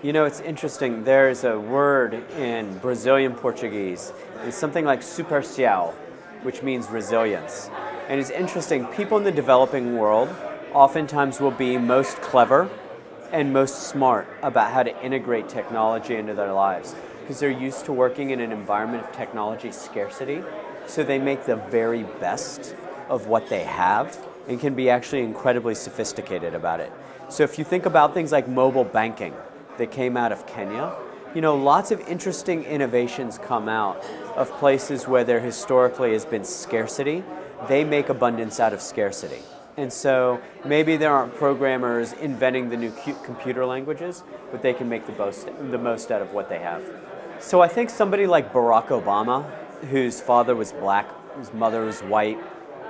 You know, it's interesting. There's a word in Brazilian Portuguese. It's something like supercial, which means resilience. And it's interesting, people in the developing world oftentimes will be most clever and most smart about how to integrate technology into their lives because they're used to working in an environment of technology scarcity. So they make the very best of what they have and can be actually incredibly sophisticated about it. So if you think about things like mobile banking that came out of Kenya, you know, lots of interesting innovations come out of places where there historically has been scarcity. They make abundance out of scarcity. And so maybe there aren't programmers inventing the new computer languages, but they can make the most out of what they have. So I think somebody like Barack Obama, whose father was black, whose mother was white,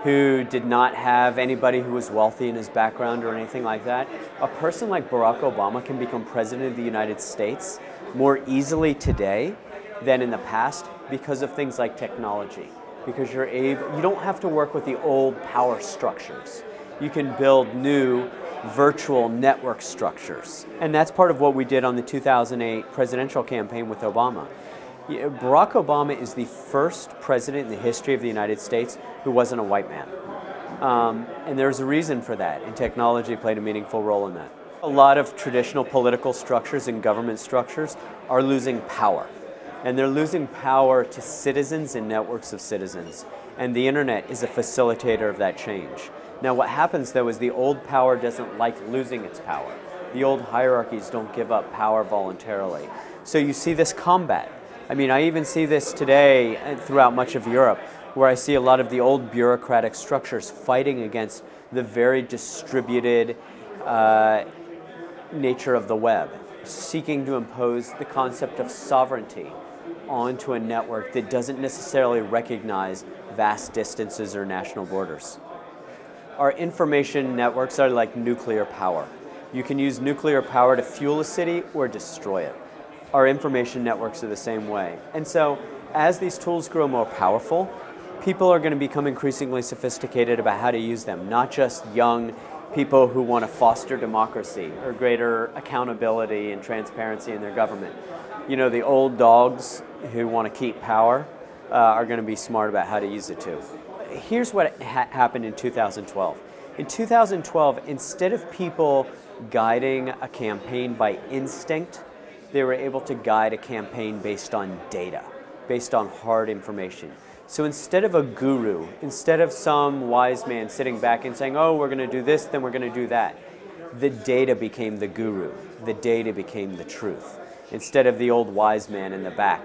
who did not have anybody who was wealthy in his background or anything like that, a person like Barack Obama can become president of the United States more easily today than in the past because of things like technology. Because you don't have to work with the old power structures. You can build new virtual network structures. And that's part of what we did on the 2008 presidential campaign with Obama. Barack Obama is the first president in the history of the United States who wasn't a white man. And there's a reason for that, and technology played a meaningful role in that. A lot of traditional political structures and government structures are losing power. And they're losing power to citizens and networks of citizens. And the internet is a facilitator of that change. Now what happens though is the old power doesn't like losing its power. The old hierarchies don't give up power voluntarily. So you see this combat. I mean, I even see this today throughout much of Europe, where I see a lot of the old bureaucratic structures fighting against the very distributed nature of the web, seeking to impose the concept of sovereignty onto a network that doesn't necessarily recognize vast distances or national borders. Our information networks are like nuclear power. You can use nuclear power to fuel a city or destroy it. Our information networks are the same way. And so as these tools grow more powerful, people are going to become increasingly sophisticated about how to use them, not just young people who want to foster democracy or greater accountability and transparency in their government. You know, the old dogs who want to keep power are going to be smart about how to use it too. Here's what happened in 2012. In 2012, instead of people guiding a campaign by instinct, they were able to guide a campaign based on data, based on hard information. So instead of a guru, instead of some wise man sitting back and saying, oh, we're going to do this, then we're going to do that, the data became the guru. The data became the truth. Instead of the old wise man in the back,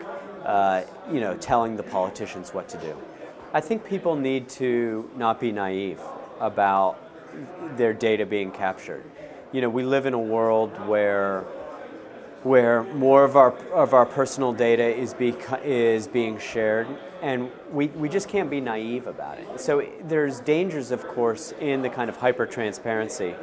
you know, telling the politicians what to do. I think people need to not be naive about their data being captured. You know, we live in a world where more of our personal data is being shared, and we just can't be naive about it. So there's dangers, of course, in the kind of hyper-transparency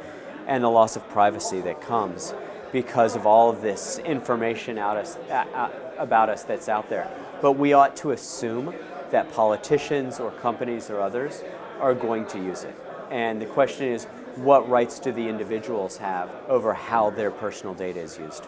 and the loss of privacy that comes because of all of this information about us that's out there. But we ought to assume that politicians or companies or others are going to use it. And the question is, what rights do the individuals have over how their personal data is used?